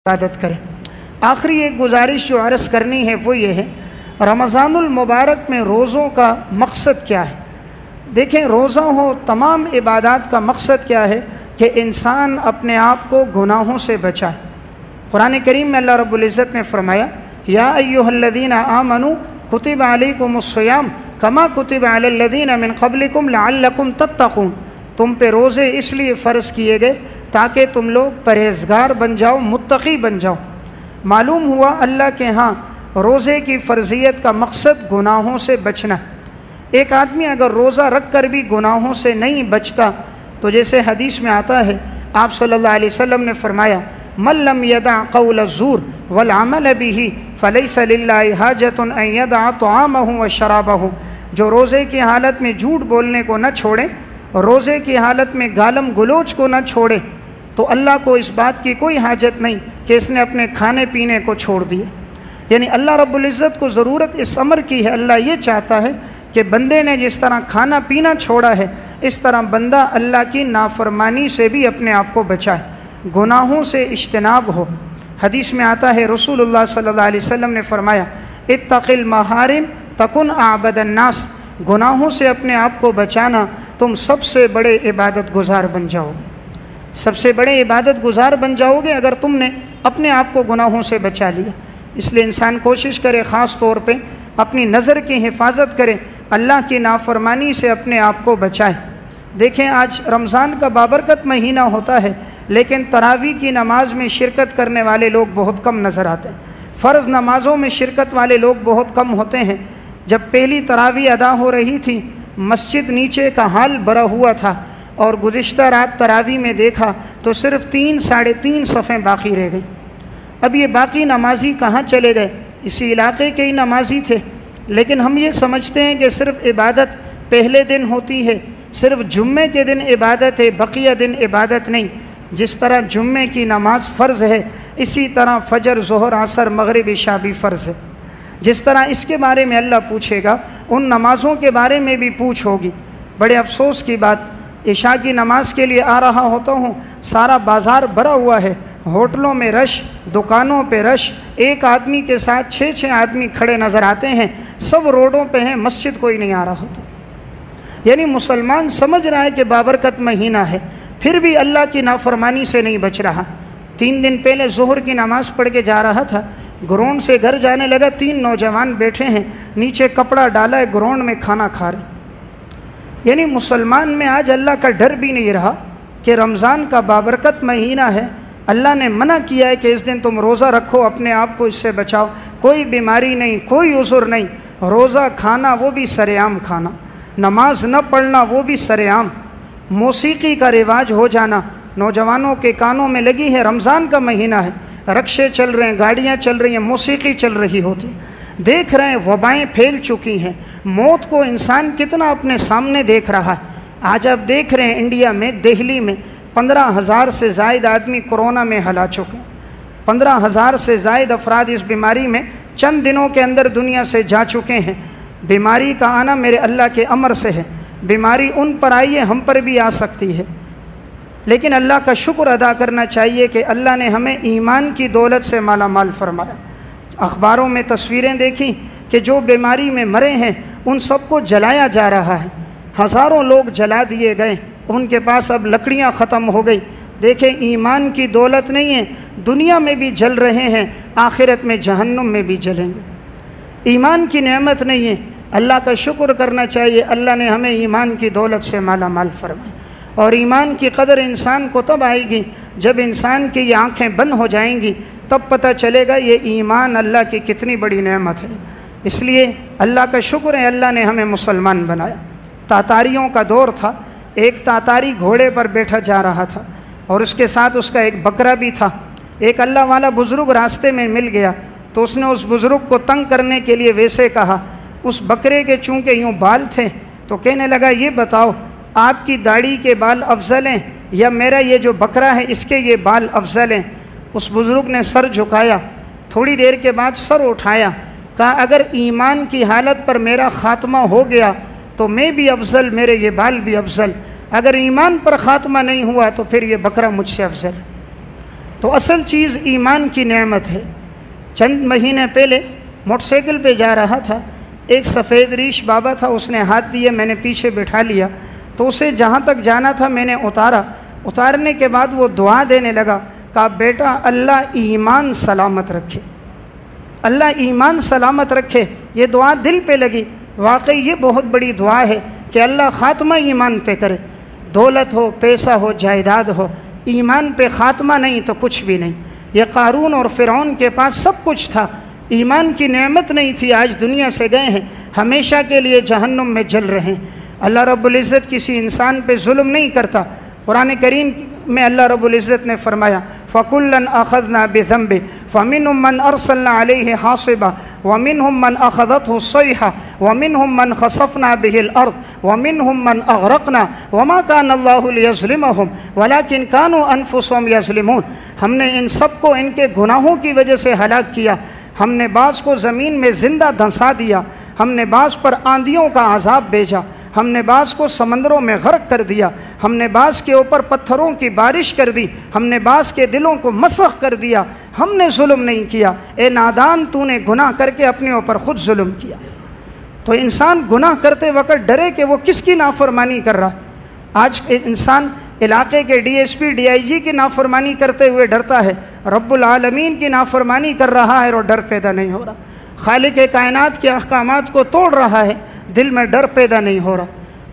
इबादत करें। आखिरी एक गुजारिश जो अर्ज़ करनी है वो ये है, रमज़ानुल मुबारक में रोज़ों का मकसद क्या है। देखें, रोज़ा हो, तमाम इबादत का मकसद क्या है कि इंसान अपने आप को गुनाहों से बचाए। कुरान करीम में अल्लाह रब्बुल इज़्ज़त ने फरमाया, या अय्युहल्लज़ीना आमनू कुतिबा अलैकुमुस्सियाम कमा कुतिबा अलल्लज़ीना मिन क़ब्लिकुम लअल्लकुम तत्तक़ून। तुम पे रोज़े इसलिए फ़र्ज़ किए गए ताकि तुम लोग परहेज़गार बन जाओ, मुत्तक़ी बन जाओ। मालूम हुआ अल्लाह के यहाँ रोज़े की फ़र्ज़ियत का मकसद गुनाहों से बचना। एक आदमी अगर रोज़ा रख कर भी गुनाहों से नहीं बचता तो जैसे हदीस में आता है, आप सल्लल्लाहु अलैहि वसल्लम ने फरमाया, मल्लम यदा क़ौल ज़ूर वल अमल बिही फ़लैसा लिल्लाहि हाजतुन अन यदा तआमहु व शराबहु। जो रोज़े की हालत में झूठ बोलने को न छोड़े, रोज़े की हालत में गालम गलोच को न छोड़े, तो अल्लाह को इस बात की कोई हाजत नहीं कि इसने अपने खाने पीने को छोड़ दिया। यानी अल्लाह रब्बुल इज़्ज़त को ज़रूरत इस अमर की है। अल्लाह ये चाहता है कि बंदे ने जिस तरह खाना पीना छोड़ा है, इस तरह बंदा अल्लाह की नाफरमानी से भी अपने आप को बचाए, गुनाहों से इज्तनाब हो। हदीस में आता है, रसूलुल्लाह सल्लल्लाहु अलैहि वसल्लम ने फरमाया, इत्तक़िल महारिम तकुन आबदन नास। गुनाहों से अपने आप को बचाना, तुम सबसे बड़े इबादत गुजार बन जाओगे। सबसे बड़े इबादत गुजार बन जाओगे अगर तुमने अपने आप को गुनाहों से बचा लिया। इसलिए इंसान कोशिश करे, ख़ास तौर पे अपनी नज़र की हिफाजत करे, अल्लाह की नाफरमानी से अपने आप को बचाए। देखें, आज रमज़ान का बाबरकत महीना होता है, लेकिन तरावी की नमाज में शिरकत करने वाले लोग बहुत कम नज़र आते हैं। फ़र्ज़ नमाज़ों में शिरकत वाले लोग बहुत कम होते हैं। जब पहली तरावी अदा हो रही थी, मस्जिद नीचे का हाल भरा हुआ था और गुज़िश्ता रात तरावी में देखा तो सिर्फ़ 3 साढ़े 3 सफ़ें बाकी रह गई। अब ये बाकी नमाजी कहाँ चले गए? इसी इलाके के ही नमाजी थे, लेकिन हम ये समझते हैं कि सिर्फ़ इबादत पहले दिन होती है, सिर्फ़ जुम्मे के दिन इबादत है, बकिया दिन इबादत नहीं। जिस तरह जुम्मे की नमाज फ़र्ज़ है, इसी तरह फ़जर, ज़ोहर, असर, मग़रिब, इशा भी फ़र्ज़ है। जिस तरह इसके बारे में अल्लाह पूछेगा, उन नमाज़ों के बारे में भी पूछ होगी। बड़े अफसोस की बात, इशा की नमाज के लिए आ रहा होता हूँ, सारा बाज़ार भरा हुआ है, होटलों में रश, दुकानों पे रश, एक आदमी के साथ 6-6 आदमी खड़े नज़र आते हैं, सब रोडों पे हैं, मस्जिद कोई नहीं आ रहा होता। यानी मुसलमान समझ रहा है कि बाबरकत महीना है, फिर भी अल्लाह की नाफरमानी से नहीं बच रहा। 3 दिन पहले ज़ोहर की नमाज़ पढ़ के जा रहा था, ग्राउंड से घर जाने लगा, 3 नौजवान बैठे हैं, नीचे कपड़ा डाला है, ग्राउंड में खाना खा रहे। यानी मुसलमान में आज अल्लाह का डर भी नहीं रहा कि रमज़ान का बाबरकत महीना है, अल्लाह ने मना किया है कि इस दिन तुम रोज़ा रखो, अपने आप को इससे बचाओ। कोई बीमारी नहीं, कोई उज़ुर नहीं, रोज़ा खाना वो भी सरेआम खाना, नमाज न पढ़ना वो भी सरेआम, मौसीकी का रिवाज हो जाना। नौजवानों के कानों में लगी है, रमज़ान का महीना है, रक्शे चल रहे हैं, गाड़ियाँ चल रही हैं, मौसीकी चल रही होती, देख रहे हैं वबाएँ फैल चुकी हैं, मौत को इंसान कितना अपने सामने देख रहा है। आज आप देख रहे हैं इंडिया में, दिल्ली में 15,000 से ज़ायद आदमी कोरोना में हला चुके। 15,000 से ज़ायद अफराद इस बीमारी में चंद दिनों के अंदर दुनिया से जा चुके हैं। बीमारी का आना मेरे अल्लाह के अमर से है। बीमारी उन पर आई है, हम पर भी आ सकती है, लेकिन अल्लाह का शुक्र अदा करना चाहिए कि अल्लाह ने हमें ईमान की दौलत से माला माल फरमाया। अखबारों में तस्वीरें देखी कि जो बीमारी में मरे हैं उन सबको जलाया जा रहा है, हज़ारों लोग जला दिए गए, उनके पास अब लकड़ियाँ ख़त्म हो गई। देखें, ईमान की दौलत नहीं है, दुनिया में भी जल रहे हैं, आखिरत में जहन्नुम में भी जलेंगे। ईमान की नेमत नहीं है, अल्लाह का शुक्र करना चाहिए, अल्लाह ने हमें ईमान की दौलत से माला माल फरमाया। और ईमान की कदर इंसान को तब आएगी जब इंसान की ये आँखें बंद हो जाएंगी, तब पता चलेगा ये ईमान अल्लाह की कितनी बड़ी नेमत है। इसलिए अल्लाह का शुक्र है, अल्लाह ने हमें मुसलमान बनाया। तातारियों का दौर था, एक तातारी घोड़े पर बैठा जा रहा था और उसके साथ उसका एक बकरा भी था। एक अल्लाह वाला बुज़ुर्ग रास्ते में मिल गया तो उसने उस बुज़ुर्ग को तंग करने के लिए वैसे कहा। उस बकरे के चूँकि यूँ बाल थे तो कहने लगा, ये बताओ आपकी दाढ़ी के बाल अफजल हैं या मेरा ये जो बकरा है इसके ये बाल अफजल हैं? उस बुज़ुर्ग ने सर झुकाया, थोड़ी देर के बाद सर उठाया, कहा अगर ईमान की हालत पर मेरा ख़ात्मा हो गया तो मैं भी अफजल, मेरे ये बाल भी अफजल, अगर ईमान पर ख़ात्मा नहीं हुआ तो फिर ये बकरा मुझसे अफजल है। तो असल चीज़ ईमान की नेमत है। चंद महीने पहले मोटरसाइकिल पे जा रहा था, एक सफ़ेद रीश बाबा था, उसने हाथ दिए, मैंने पीछे बिठा लिया, तो उसे जहाँ तक जाना था मैंने उतारा। उतारने के बाद वो दुआ देने लगा, कहा बेटा अल्लाह ईमान सलामत रखे, अल्लाह ईमान सलामत रखे। ये दुआ दिल पे लगी। वाकई ये बहुत बड़ी दुआ है कि अल्लाह ख़ात्मा ईमान पे करे। दौलत हो, पैसा हो, जायदाद हो, ईमान पे ख़ात्मा नहीं तो कुछ भी नहीं। ये क़ारून और फ़िरौन के पास सब कुछ था, ईमान की नेमत नहीं थी, आज दुनिया से गए हैं, हमेशा के लिए जहन्नुम में जल रहे हैं। अल्लाह रब्बुल इज़्ज़त किसी इंसान पे जुल्म नहीं करता। कुरान करीम में अल्लाह रब्बुल इज़्ज़त ने फरमाया फ़कुल्लन अख़ज़ना बिज़ंबि फ़मिनहुम मन अरसलना अलैहि हासिबा वमिनहुम मन अख़ज़तहु सयहा वमिनहुम मन ख़सफ़ना बिहिल अर्ज़ वमिनहुम मन अग़रक़ना वमा कान अल्लाहु लियज़लिमहुम वलाकिन कानू अनफुसहुम यज़लिमून। हमने इन सब को इनके गुनाहों की वजह से हलाक किया। हमने बाज़ को ज़मीन में ज़िंदा धंसा दिया, हमने बाज़ पर आंधियों का अज़ाब भेजा, हमने बाज़ को समंदरों में गर्क कर दिया, हमने बाज़ के ऊपर पत्थरों की बारिश कर दी, हमने बाज़ के दिलों को मसख़ कर दिया। हमने जुल्म नहीं किया। ए नादान, तूने गुनाह करके अपने ऊपर ख़ुद जुल्म किया। तो इंसान गुनाह करते वक्त डरे कि वो किसकी नाफरमानी कर रहा है। आज इंसान इलाके के DSP DIG की नाफरमानी करते हुए डरता है, रब्बुल आलमीन की नाफरमानी कर रहा है और डर पैदा नहीं हो रहा। खालिक कायनात के अहकामात को तोड़ रहा है, दिल में डर पैदा नहीं हो रहा।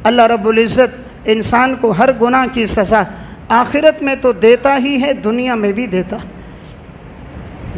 अल्लाह रब्बुल इज़्ज़त इंसान को हर गुनाह की सज़ा आखिरत में तो देता ही है, दुनिया में भी देता।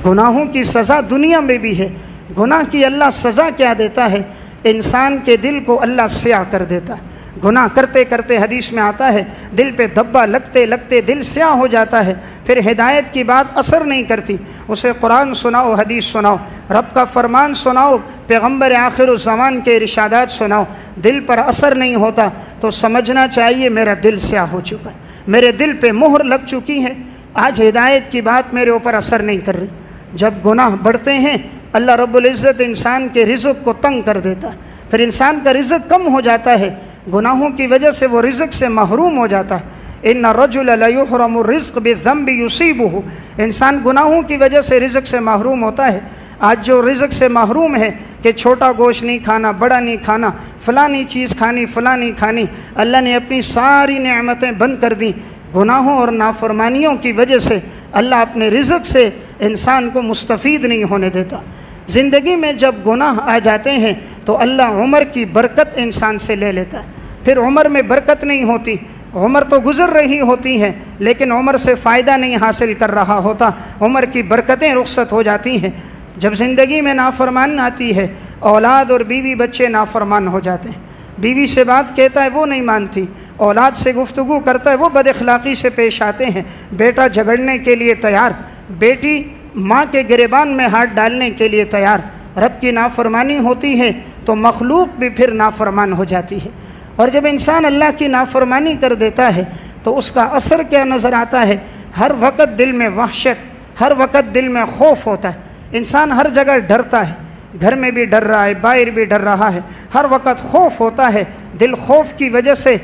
गुनाहों की सज़ा दुनिया में भी है। गुनाह की अल्लाह सज़ा क्या देता है, इंसान के दिल को अल्लाह स्याह कर देता है। गुनाह करते करते हदीस में आता है दिल पे धब्बा लगते लगते दिल स्याह हो जाता है, फिर हिदायत की बात असर नहीं करती। उसे कुरान सुनाओ, हदीस सुनाओ, रब का फरमान सुनाओ, पैगम्बर आखिरुज़्ज़मान के इरशादात सुनाओ, दिल पर असर नहीं होता तो समझना चाहिए मेरा दिल स्याह हो चुका है, मेरे दिल पे मोहर लग चुकी है, आज हिदायत की बात मेरे ऊपर असर नहीं कर रही। जब गुनाह बढ़ते हैं अल्लाह रब्बुल इज़्ज़त इंसान के रिज़्क़ को तंग कर देता है, फिर इंसान का रिज़्क़ कम हो जाता है, गुनाहों की वजह से वो रिज़्क़ से महरूम हो जाता है। इन्ना रजुल ला युहरमु रिज़्क़ बिज़ंबि युसीबुहु, इंसान गुनाहों की वजह से रिज़्क़ से महरूम होता है। आज जो रिज़्क़ से महरूम है कि छोटा गोश्त नहीं खाना, बड़ा नहीं खाना, फ़लानी चीज़ खानी, फ़लानी खानी, अल्लाह ने अपनी सारी नेमतें बंद कर दी। गुनाहों और नाफरमानियों की वजह से अल्लाह अपने रिज़्क़ से इंसान को मुस्तफ़ीद नहीं होने देता। ज़िंदगी में जब गुनाह आ जाते हैं तो अल्लाह उम्र की बरकत इंसान से ले लेता है, फिर उम्र में बरकत नहीं होती। उम्र तो गुज़र रही होती है लेकिन उम्र से फ़ायदा नहीं हासिल कर रहा होता, उम्र की बरकतें रुखसत हो जाती हैं। जब ज़िंदगी में नाफरमान आती है, औलाद और बीवी बच्चे नाफरमान हो जाते हैं। बीवी से बात कहता है वो नहीं मानती, औलाद से गुफ्तगू करता है वो बदअखलाक़ी से पेश आते हैं, बेटा झगड़ने के लिए तैयार, बेटी माँ के गिरेबान में हाथ डालने के लिए तैयार। रब की नाफरमानी होती है तो मखलूक भी फिर नाफरमान हो जाती है। और जब इंसान अल्लाह की नाफरमानी कर देता है तो उसका असर क्या नज़र आता है, हर वक़्त दिल में वहशत, हर वक़्त दिल में खौफ होता है। इंसान हर जगह डरता है, घर में भी डर रहा है, बाहर भी डर रहा है, हर वक़्त खौफ होता है। दिल खौफ की वजह से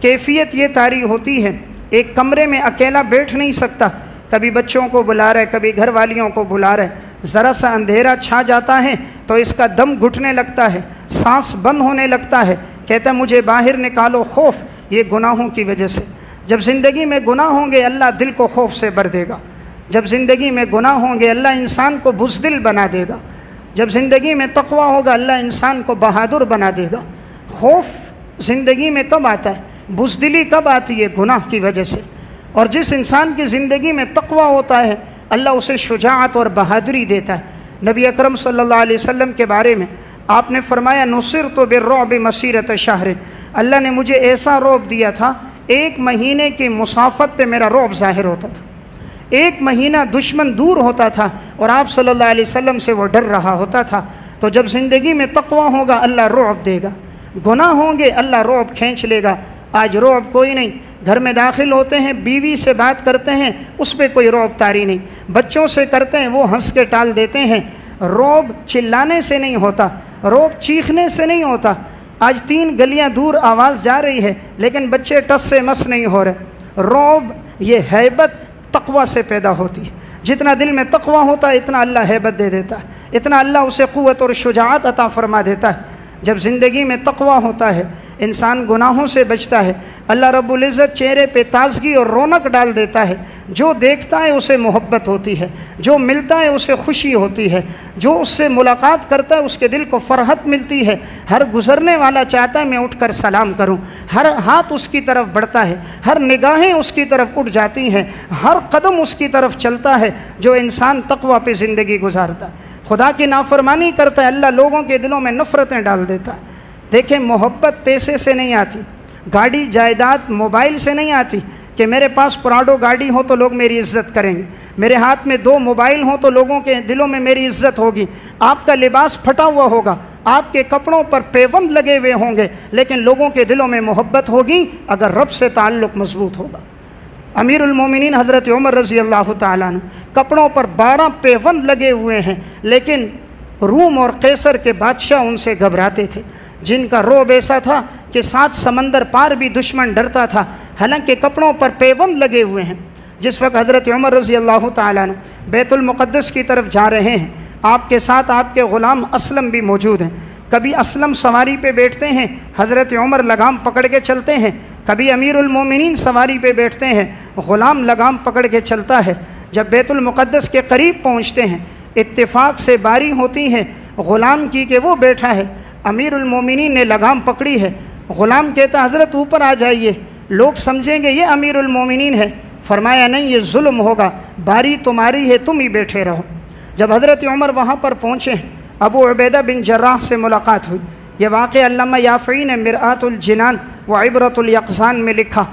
कैफियत ये तारी होती है, एक कमरे में अकेला बैठ नहीं सकता, कभी बच्चों को बुला रहे, कभी घर वालियों को बुला रहे, ज़रा सा अंधेरा छा जाता है तो इसका दम घुटने लगता है, सांस बंद होने लगता है, कहता है मुझे बाहर निकालो। खौफ ये गुनाहों की वजह से। जब ज़िंदगी में गुनाह होंगे अल्लाह दिल को खौफ से भर देगा। जब ज़िंदगी में गुनाह होंगे अल्लाह इंसान को बुज़दिल बना देगा। जब ज़िंदगी में तक़वा होगा अल्लाह इंसान को बहादुर बना देगा। खौफ ज़िंदगी में कब आता है, बुज़दिली कब आती है, गुनाह की वजह से। और जिस इंसान की ज़िंदगी में तक़वा होता है अल्लाह उसे शुजाअत और बहादुरी देता है। नबी अकरम सल्लल्लाहु अलैहि वसल्लम के बारे में आपने फरमाया नुसिरतु बिर्रुअब मसीरत शहर, अल्लाह ने मुझे ऐसा रौब दिया था, 1 महीने की मुसाफत पे मेरा रौब ज़ाहिर होता था। 1 महीना दुश्मन दूर होता था और आप सल्लल्लाहु अलैहि वसल्लम से वो डर रहा होता था। तो जब ज़िंदगी में तक़वा होगा अल्लाह रौब देगा, गुनाह होंगे अल्लाह रौब खींच लेगा। आज रौब कोई नहीं, घर में दाखिल होते हैं, बीवी से बात करते हैं, उस पर कोई रौब तारी नहीं, बच्चों से करते हैं वो हंस के टाल देते हैं। रौब चिल्लाने से नहीं होता, रौब चीखने से नहीं होता। आज 3 गलियां दूर आवाज़ जा रही है लेकिन बच्चे टस से मस नहीं हो रहे। रौब ये हैबत तक़वा से पैदा होती है। जितना दिल में तक़वा होता है इतना अल्लाह हैबत दे देता है, इतना अल्लाह उसे क़ुव्वत और शुजाअत अता फ़रमा देता है। जब ज़िंदगी में तक़वा होता है इंसान गुनाहों से बचता है, अल्लाह रब्बुल इज़्ज़त चेहरे पे ताज़गी और रौनक डाल देता है। जो देखता है उसे मोहब्बत होती है, जो मिलता है उसे खुशी होती है, जो उससे मुलाकात करता है उसके दिल को फ़रहत मिलती है। हर गुज़रने वाला चाहता है मैं उठकर सलाम करूं, हर हाथ उसकी तरफ बढ़ता है, हर निगाहें उसकी तरफ उठ जाती हैं, हर कदम उसकी तरफ चलता है। जो इंसान तक़वा पे ज़िंदगी गुजारता है, खुदा की नाफरमानी करता है, अल्लाह लोगों के दिलों में नफ़रतें डाल देता है। देखें, मोहब्बत पैसे से नहीं आती, गाड़ी जायदाद मोबाइल से नहीं आती कि मेरे पास प्राडो गाड़ी हो तो लोग मेरी इज़्ज़त करेंगे, मेरे हाथ में 2 मोबाइल हो तो लोगों के दिलों में मेरी इज़्ज़त होगी। आपका लिबास फटा हुआ होगा, आपके कपड़ों पर पेबंद लगे हुए होंगे, लेकिन लोगों के दिलों में मोहब्बत होगी अगर रब से ताल्लुक़ मज़बूत होगा। अमीरुल मोमिनीन हज़रत उमर रज़ी अल्लाह ताला अन्हु कपड़ों पर 12 पेबंद लगे हुए हैं, लेकिन रूम और कैसर के बादशाह उनसे घबराते थे, जिनका रोब ऐसा था कि 7 समंदर पार भी दुश्मन डरता था, हालांकि कपड़ों पर पेबंद लगे हुए हैं। जिस वक्त हज़रत उमर रज़ी अल्लाह ताला अन्हु बैतुल मुक़द्दस की तरफ जा रहे हैं, आपके साथ आपके ग़ुलाम असलम भी मौजूद हैं। कभी असलम सवारी पे बैठते हैं, हज़रत उमर लगाम पकड़ के चलते हैं, कभी अमीरुल मोमिनीन सवारी पे बैठते हैं, ग़ुलाम लगाम पकड़ के चलता है। जब बैतुल मुक़द्दस के करीब पहुँचते हैं, इत्तेफाक से बारी होती है ग़ुलाम की कि वो बैठा है, अमीरुल मोमिनीन ने लगाम पकड़ी है। ग़ुलाम कहता हज़रत ऊपर आ जाइए, लोग समझेंगे ये अमीरुल मोमिनीन है। फरमाया नहीं, ये जुल्म होगा, बारी तुम्हारी है, तुम ही बैठे रहो। जब हज़रत उमर वहाँ पर पहुँचे, अबू उबैदा बिन जर्राह से मुलाकात हुई। यह वाक़या अल्लामा याफ़ी ने मिरआतुल जिनान व इबरतुल यक़ज़ान में लिखा।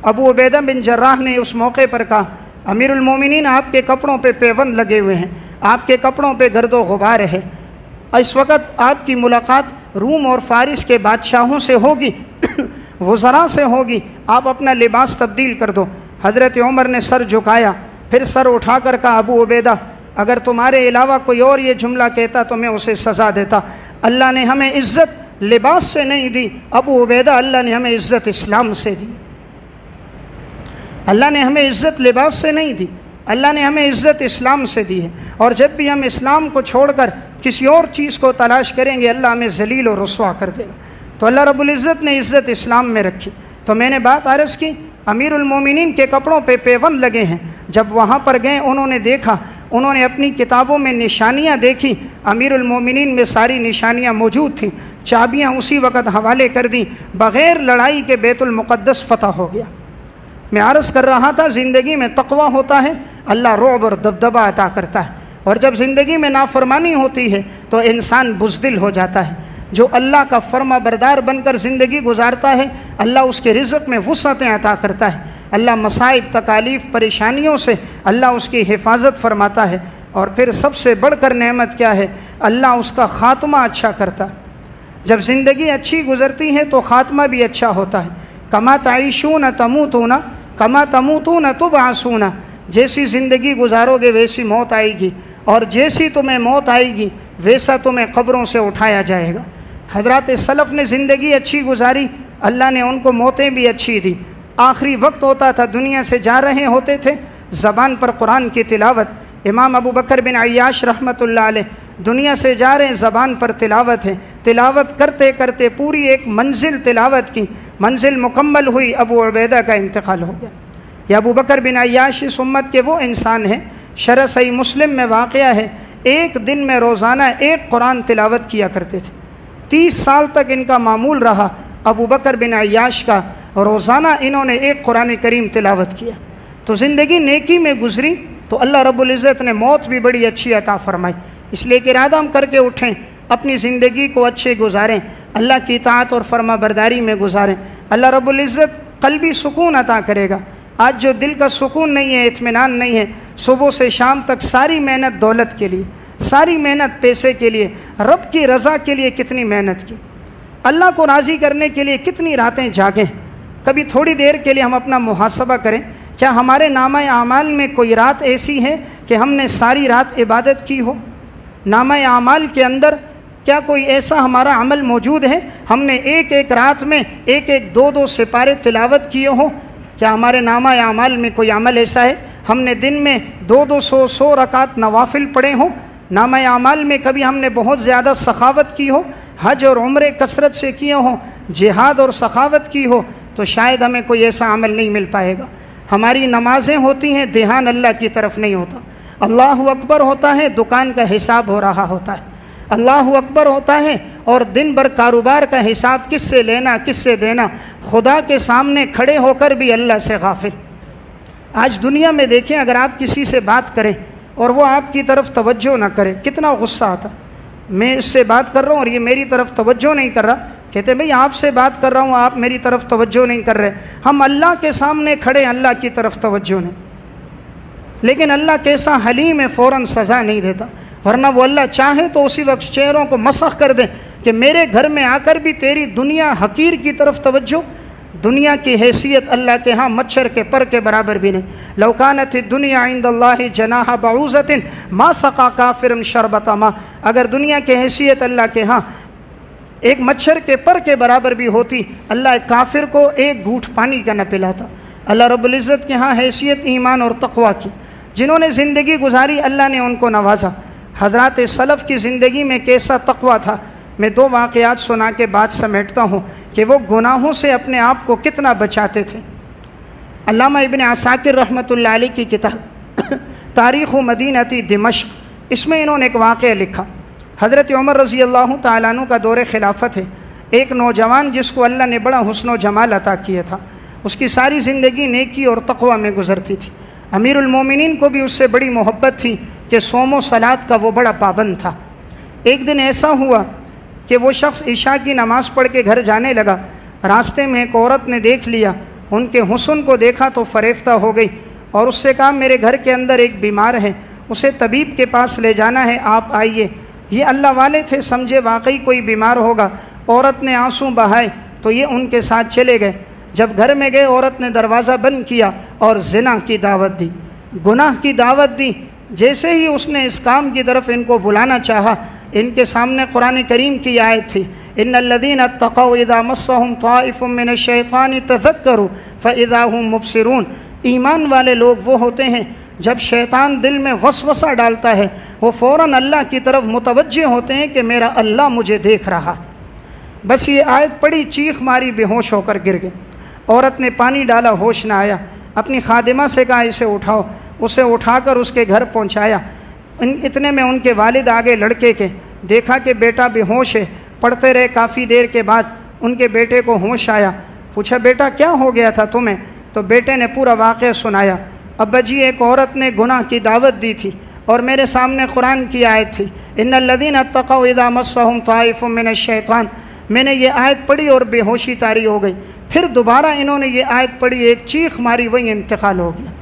अबू उबैदा बिन जर्राह ने उस मौके पर कहा, अमीरुल मोमिनीन आपके कपड़ों पे पेबंद लगे हुए हैं, आपके कपड़ों पे गर्दो गुबार है, इस वक्त आपकी मुलाकात रूम और फ़ारिस के बादशाहों से होगी वज़रा से होगी, आप अपना लिबास तब्दील कर दो। हज़रत उमर ने सर झुकाया, फिर सर उठाकर कहा, अबू उबैदा अगर तुम्हारे अलावा कोई और ये जुमला कहता तो मैं उसे सज़ा देता। अल्लाह ने हमें इज़्ज़त लिबास से नहीं दी अबू उबैदा, अल्लाह ने हमें इज़्ज़त इस्लाम से दी। अल्लाह ने हमें इज़्ज़त लिबास से नहीं दी, अल्लाह ने हमें इज़्ज़त इस्लाम से दी है। और जब भी हम इस्लाम को छोड़कर किसी और चीज़ को तलाश करेंगे, अल्लाह हमें ज़लील और रुस्वा कर देगा। तो अल्लाह रब्बुल इज़्ज़त ने इज़्ज़त इस्लाम में रखी। तो मैंने बात अर्ज़ की, अमीरुल मोमिनीन के कपड़ों पे पेबंद लगे हैं। जब वहाँ पर गए उन्होंने देखा, उन्होंने अपनी किताबों में निशानियाँ देखी, अमीरुल मोमिनीन में सारी निशानियाँ मौजूद थीं। चाबियाँ उसी वक़्त हवाले कर दी, बग़ैर लड़ाई के बैतुल मुक़द्दस फ़तह हो गया। मैं अर्ज़ कर रहा था, ज़िंदगी में तक़वा होता है, अल्लाह रौब और दबदबा अता करता है। और जब ज़िंदगी में नाफरमानी होती है तो इंसान बुज़दिल हो जाता है। जो अल्लाह का फर्मा बरदार बनकर ज़िंदगी गुजारता है, अल्लाह उसके रिज़्क़ में वुसअतें अता करता है। अल्लाह मसाइब, तकालीफ़, परेशानियों से अल्लाह उसकी हिफाजत फरमाता है। और फिर सबसे बढ़कर नेमत क्या है, अल्लाह उसका ख़ात्मा अच्छा करता है। जब ज़िंदगी अच्छी गुज़रती है तो ख़ात्मा भी अच्छा होता है। कमा ताइशून तमूतून कमा तमूतून तुबअसून, जैसी ज़िंदगी गुजारोगे वैसी मौत आएगी, और जैसी तुम्हें मौत आएगी वैसा तुम्हें क़ब्रों से उठाया जाएगा। हज़रात सलफ़ ने ज़िंदगी अच्छी गुजारी, अल्लाह ने उनको मौतें भी अच्छी दी। आखिरी वक्त होता था, दुनिया से जा रहे होते थे, ज़बान पर कुरान की तिलावत। इमाम अबू बकर बिन अय्याश रहमतुल्लाह अलैह दुनिया से जा रहे हैं, ज़बान पर तिलावत है। तिलावत करते करते पूरी एक मंजिल तिलावत की, मंजिल मुकम्मल हुई, अबू उबैदा का इंतकाल हो गया। यह अबू बकर बिन अय्याश इस उम्मत के वो इंसान हैं, शरह सही मुस्लिम में वाक़या है, एक दिन में रोज़ाना एक कुरान तिलावत किया करते थे। 30 साल तक इनका मामूल रहा अबू बकर बिन अय्याश का, रोज़ाना इन्होंने एक कुरान करीम तिलावत किया। तो ज़िंदगी नेकी में गुजरी तो अल्लाह रब्बुल इज़्ज़त ने मौत भी बड़ी अच्छी अता फ़रमाई। इसलिए कि इरादा हम करके उठें, अपनी ज़िंदगी को अच्छे गुजारें, अल्लाह की इताअत और फर्मा बरदारी में गुजारें, अल्लाह रब्बुल इज़्ज़त क़ल्बी सुकून अता करेगा। आज जो दिल का सुकून नहीं है, इत्मीनान नहीं है, सुबह से शाम तक सारी मेहनत दौलत के लिए, सारी मेहनत पैसे के लिए, रब की रज़ा के लिए कितनी मेहनत की, अल्लाह को राज़ी करने के लिए कितनी रातें जागें। कभी थोड़ी देर के लिए हम अपना मुहासबा करें, क्या हमारे नामा आमाल में कोई रात ऐसी है कि हमने सारी रात इबादत की हो? नामा आमाल के अंदर क्या कोई ऐसा हमारा अमल मौजूद है हमने एक एक रात में एक एक 2-2 सिपारे तिलावत किए हो? क्या हमारे नामा आमाल में कोई अमल ऐसा है? हमने दिन में 200 100 रकात नवाफिल पढ़े हों, नामा आमाल में कभी हमने बहुत ज़्यादा सखावत की हो, हज और उम्रे कसरत से किए हों, जिहाद और सखावत की हो, तो शायद हमें कोई ऐसा अमल नहीं मिल पाएगा। हमारी नमाज़ें होती हैं, ध्यान अल्लाह की तरफ नहीं होता। अल्लाहु अकबर होता है, दुकान का हिसाब हो रहा होता है। अल्लाहु अकबर होता है और दिन भर कारोबार का हिसाब किससे लेना किससे देना, खुदा के सामने खड़े होकर भी अल्लाह से गाफिल। आज दुनिया में देखें, अगर आप किसी से बात करें और वो आपकी तरफ तवज्जो ना करे, कितना गुस्सा आता। मैं इससे बात कर रहा हूँ और ये मेरी तरफ तवज्जो नहीं कर रहा, कहते भाई आपसे बात कर रहा हूँ, आप मेरी तरफ तवज्जो नहीं कर रहे। हम अल्लाह के सामने खड़े, अल्लाह की तरफ तवज्जो नहीं। लेकिन अल्लाह कैसा हलीम है, फ़ौरन सज़ा नहीं देता, वरना वो अल्लाह चाहे तो उसी वक्त चेहरों को मसख कर दे कि मेरे घर में आकर भी तेरी दुनिया हकीर की तरफ तवज्जो। दुनिया की हैसियत अल्लाह के यहाँ मच्छर के पर के बराबर भी नहीं। लौकानत दुनिया इंदल्लाहि जनाहा बाऊज़तिन मा सक़ा काफ़िरन शरबता मा, अगर दुनिया की हैसियत अल्लाह के यहाँ एक मच्छर के पर के बराबर भी होती, अल्लाह काफिर को एक घूंट पानी का न पिलाता। अल्लाह रब्बुल इज़्ज़त के यहाँ हैसियत ईमान और तक़वा की। जिन्होंने ज़िंदगी गुजारी अल्लाह ने उनको नवाजा। हज़रात सलफ़ की ज़िंदगी में कैसा तक़वा था, मैं 2 वाक़यात सुना के बाद समेटता हूँ कि वो गुनाहों से अपने आप को कितना बचाते थे। अल्लामा इब्न असाकिर रहमतुल्लाह अलैह की किताब तारीख़ मदीनती दिमश्क, इसमें इन्होंने एक वाक़या लिखा। हज़रत उमर रज़ी अल्लाह तआला अन्हु का दौरे खिलाफत है। एक नौजवान जिसको अल्लाह ने बड़ा हुस्न व जमाल अता किया था, उसकी सारी ज़िंदगी नेकी और तक़वा में गुज़रती थी। अमीरुल मोमिनीन को भी उससे बड़ी मोहब्बत थी कि सोमो सलात का वो बड़ा पाबंद था। एक दिन ऐसा हुआ कि वो शख्स इशा की नमाज़ पढ़ के घर जाने लगा। रास्ते में एक औरत ने देख लिया, उनके हुस्न को देखा तो फ़रेफ्ता हो गई और उससे कहा मेरे घर के अंदर एक बीमार है, उसे तबीब के पास ले जाना है, आप आइए। ये अल्लाह वाले थे, समझे वाकई कोई बीमार होगा। औरत ने आंसू बहाए तो ये उनके साथ चले गए। जब घर में गए, औरत ने दरवाज़ा बंद किया और ज़िना की दावत दी, गुनाह की दावत दी। जैसे ही उसने इस काम की तरफ इनको बुलाना चाहा, इनके सामने कुरान करीम की आयत थी, इन्नल्लज़ीना तक़ौ इज़ा मस्सहुम ताइफ़ुम मिनश्शैतानि तज़क्करू फ़इज़ा हुम मुबसिरून। ईमान वाले लोग वो होते हैं जब शैतान दिल में वसवसा डालता है, वो फ़ौरन अल्लाह की तरफ मुतवज्जे होते हैं कि मेरा अल्लाह मुझे देख रहा। बस ये आयत पड़ी, चीख मारी, बेहोश होकर गिर गए। औरत ने पानी डाला, होश ना आया। अपनी खादिमा से कहा इसे उठाओ, उसे उठाकर उसके घर पहुंचाया। इतने में उनके वालिद आ गए लड़के के, देखा कि बेटा बेहोश है। पढ़ते रहे, काफ़ी देर के बाद उनके बेटे को होश आया। पूछा बेटा क्या हो गया था तुम्हें? तो बेटे ने पूरा वाक़या सुनाया। अब्बा जी, एक औरत ने गुनाह की दावत दी थी और मेरे सामने कुरान की आयत थी, इन्नल्लज़ीना तक़ौ इज़ा मस्सहुम ताइफ़ुम मिनश्शैतान। मैंने ये आयत पढ़ी और बेहोशी तारी हो गई। फिर दोबारा इन्होंने ये आयत पढ़ी, एक चीख मारी, वही इंतकाल हो गया।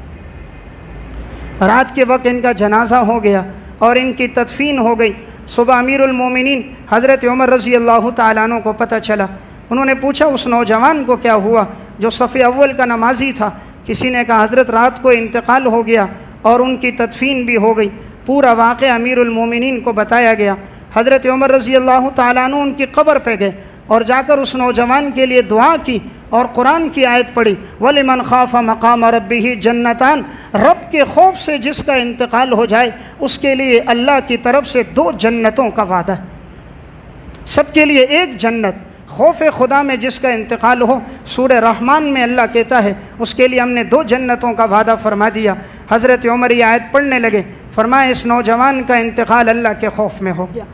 रात के वक्त इनका जनाजा हो गया और इनकी तदफीन हो गई। सुबह अमीरुल मोमिनीन हज़रत उमर रज़ी अल्लाह तआला अन्हु को पता चला। उन्होंने पूछा उस नौजवान को क्या हुआ जो सफ़े अव्वल का नमाजी था? किसी ने कहा हज़रत रात को इंतकाल हो गया और उनकी तदफीन भी हो गई। पूरा वाक़या अमीरुल मोमिनीन को बताया गया। हज़रत उमर रज़ी अल्लाह तआला अन्हु उनकी कब्र पे गए और जाकर उस नौजवान के लिए दुआ की और कुरान की आयत पढ़ी, वलिमन खाफ़ा मक़ाम रब्बिही जन्नतान। रब के खौफ से जिसका इंतकाल हो जाए उसके लिए अल्लाह की तरफ से 2 जन्नतों का वादा है। सबके लिए एक जन्नत। खौफ खुदा में जिसका इंतकाल हो, सूरह रहमान में अल्लाह कहता है उसके लिए हमने 2 जन्नतों का वादा फरमा दिया। हज़रत उमर ये आयत पढ़ने लगे, फरमाया इस नौजवान का इंतकाल अल्लाह के खौफ में हो गया।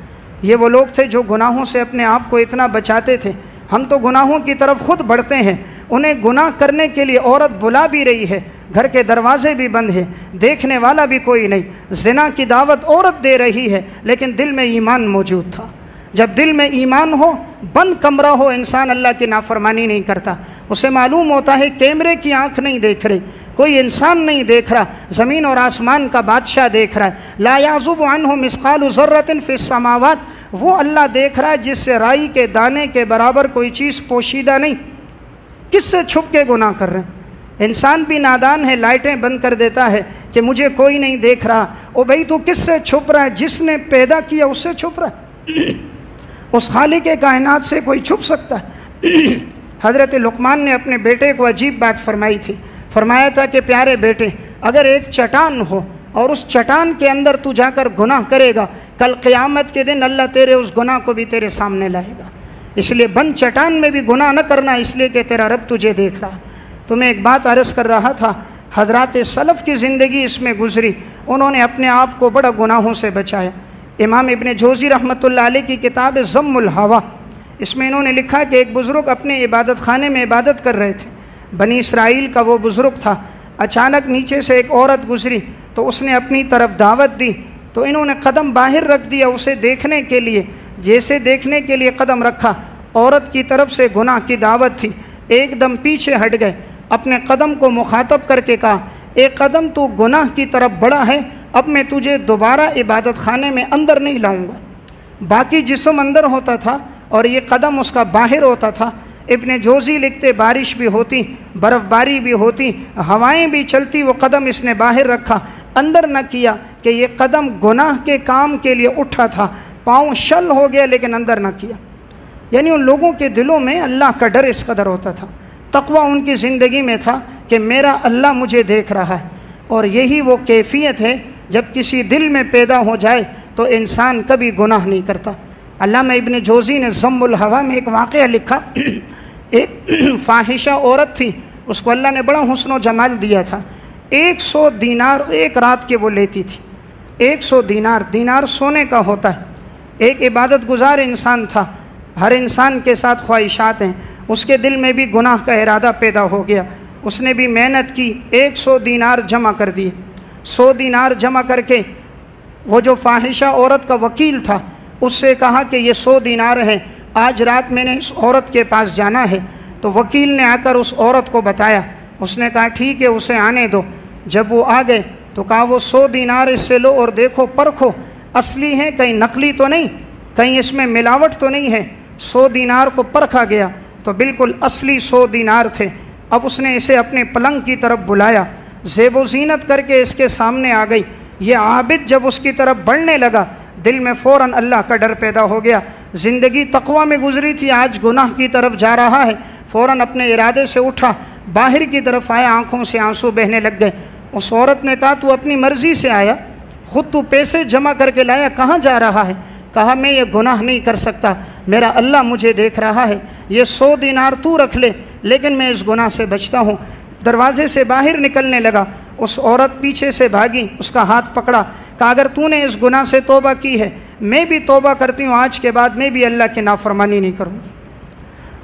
ये वो लोग थे जो गुनाहों से अपने आप को इतना बचाते थे। हम तो गुनाहों की तरफ खुद बढ़ते हैं। उन्हें गुनाह करने के लिए औरत बुला भी रही है, घर के दरवाजे भी बंद हैं, देखने वाला भी कोई नहीं। ज़िना की दावत औरत दे रही है लेकिन दिल में ईमान मौजूद था। जब दिल में ईमान हो, बंद कमरा हो, इंसान अल्लाह की नाफरमानी नहीं करता। उसे मालूम होता है कैमरे की आंख नहीं देख रही, कोई इंसान नहीं देख रहा, ज़मीन और आसमान का बादशाह देख रहा है। ला याज़ुबु अन्हु मिस्क़ालु ज़र्रतिन फ़िस समावात। वो अल्लाह देख रहा है जिससे राई के दाने के बराबर कोई चीज़ पोशीदा नहीं। किससे छुप के गुनाह कर रहे हैं? इंसान भी नादान है, लाइटें बंद कर देता है कि मुझे कोई नहीं देख रहा। ओ भाई तू किससे छुप रहा है? जिसने पैदा किया उससे छुप रहा है। उस खालिक कायनात से कोई छुप सकता है? हज़रत लुक़मान ने अपने बेटे को अजीब बात फरमाई थी। फरमाया था कि प्यारे बेटे, अगर एक चट्टान हो और उस चट्टान के अंदर तू जाकर गुनाह करेगा, कल क़यामत के दिन अल्लाह तेरे उस गुनाह को भी तेरे सामने लाएगा। इसलिए बन चट्टान में भी गुनाह न करना, इसलिए कि तेरा रब तुझे देख रहा। तो मैं एक बात अर्ज़ कर रहा था, हज़रात सलफ़ की ज़िंदगी इसमें गुज़री, उन्होंने अपने आप को बड़ा गुनाहों से बचाया। इमाम इब्न जोज़ी रहमतुल्लाह अलैह की किताब ज़म्मुल हवा, इसमें इन्होंने लिखा कि एक बुज़ुर्ग अपने इबादत खाने में इबादत कर रहे थे। बनी इसराइल का वो बुज़ुर्ग था। अचानक नीचे से एक औरत गुज़री तो उसने अपनी तरफ दावत दी, तो इन्होंने कदम बाहर रख दिया उसे देखने के लिए। जैसे देखने के लिए कदम रखा, औरत की तरफ से गुनाह की दावत थी, एकदम पीछे हट गए। अपने कदम को मुखातब करके कहा, एक कदम तो गुनाह की तरफ बढ़ा है, अब मैं तुझे दोबारा इबादत खाने में अंदर नहीं लाऊंगा। बाकी जिस्म अंदर होता था और ये कदम उसका बाहर होता था। इब्न जोज़ी लिखते, बारिश भी होती, बर्फ़बारी भी होती, हवाएं भी चलती, वो कदम इसने बाहर रखा, अंदर न किया कि ये कदम गुनाह के काम के लिए उठा था, पाँव शल हो गया लेकिन अंदर न किया। यानी उन लोगों के दिलों में अल्लाह का डर इस कदर होता था, तक़वा उनकी ज़िंदगी में था कि मेरा अल्लाह मुझे देख रहा है। और यही वो कैफियत है, जब किसी दिल में पैदा हो जाए तो इंसान कभी गुनाह नहीं करता। अल्लामा इब्न जोज़ी ने ज़म्मुल हवा में एक वाक़या लिखा। एक फ़ाहिशा औरत थी, उसको अल्लाह ने बड़ा हुस्न व जमाल दिया था। 100 दीनार एक रात के वो लेती थी। 100 दीनार सोने का होता है। एक इबादत गुजार इंसान था, हर इंसान के साथ ख्वाहिशात हैं, उसके दिल में भी गुनाह का इरादा पैदा हो गया। उसने भी मेहनत की, 100 दीनार जमा कर दिए। 100 दीनार जमा करके वो जो फ़ाहिशा औरत का वकील था उससे कहा कि ये 100 दीनार हैं, आज रात मैंने इस औरत के पास जाना है। तो वकील ने आकर उस औरत को बताया। उसने कहा ठीक है, उसे आने दो। जब वो आ गए तो कहा वो 100 दीनार इससे लो और देखो, परखो असली हैं, कहीं नकली तो नहीं, कहीं इसमें मिलावट तो नहीं है। 100 दीनार को परखा गया तो बिल्कुल असली 100 दीनार थे। अब उसने इसे अपने पलंग की तरफ बुलाया, ज़ेबो ज़ीनत करके इसके सामने आ गई। ये आबिद जब उसकी तरफ बढ़ने लगा, दिल में फ़ौरन अल्लाह का डर पैदा हो गया। ज़िंदगी तक़वा में गुजरी थी, आज गुनाह की तरफ जा रहा है। फ़ौरन अपने इरादे से उठा, बाहर की तरफ आया, आँखों से आंसू बहने लग गए। उस औरत ने कहा तू अपनी मर्ज़ी से आया, ख़ुद तू पैसे जमा करके लाया, कहाँ जा रहा है? कहा मैं ये गुनाह नहीं कर सकता, मेरा अल्लाह मुझे देख रहा है, ये 100 दीनार तू रख ले, लेकिन मैं इस गुनाह से बचता हूँ। दरवाजे से बाहर निकलने लगा, उस औरत पीछे से भागी, उसका हाथ पकड़ा, कहा अगर तूने इस गुनाह से तौबा की है, मैं भी तौबा करती हूँ, आज के बाद मैं भी अल्लाह की नाफरमानी नहीं करूँगी।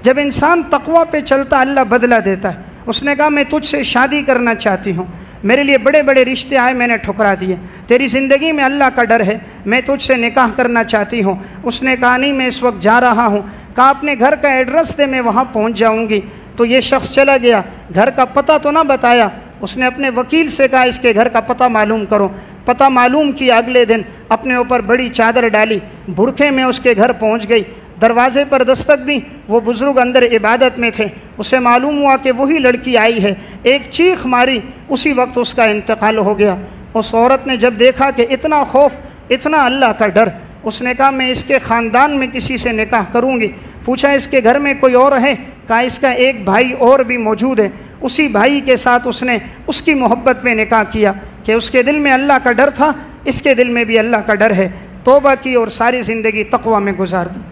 जब इंसान तक़वा पे चलता, अल्लाह बदला देता है। उसने कहा मैं तुझसे शादी करना चाहती हूँ, मेरे लिए बड़े बड़े रिश्ते आए, मैंने ठुकरा दिए, तेरी ज़िंदगी में अल्लाह का डर है, मैं तुझसे निकाह करना चाहती हूँ। उसने कहा नहीं, मैं इस वक्त जा रहा हूँ। कहा अपने घर का एड्रेस दे, मैं वहाँ पहुँच जाऊँगी। तो ये शख्स चला गया, घर का पता तो ना बताया। उसने अपने वकील से कहा इसके घर का पता मालूम करो। पता मालूम किया, अगले दिन अपने ऊपर बड़ी चादर डाली, बुरखे में उसके घर पहुँच गई। दरवाज़े पर दस्तक दी, वो बुज़ुर्ग अंदर इबादत में थे। उसे मालूम हुआ कि वही लड़की आई है। एक चीख मारी, उसी वक्त उसका इंतकाल हो गया। उस औरत ने जब देखा कि इतना खौफ, इतना अल्लाह का डर, उसने कहा मैं इसके ख़ानदान में किसी से निकाह करूँगी। पूछा इसके घर में कोई और है? कहा इसका एक भाई और भी मौजूद है। उसी भाई के साथ उसने उसकी मोहब्बत में निकाह किया कि उसके दिल में अल्लाह का डर था, इसके दिल में भी अल्लाह का डर है। तौबा की और सारी ज़िंदगी तक़वा में गुजार दी।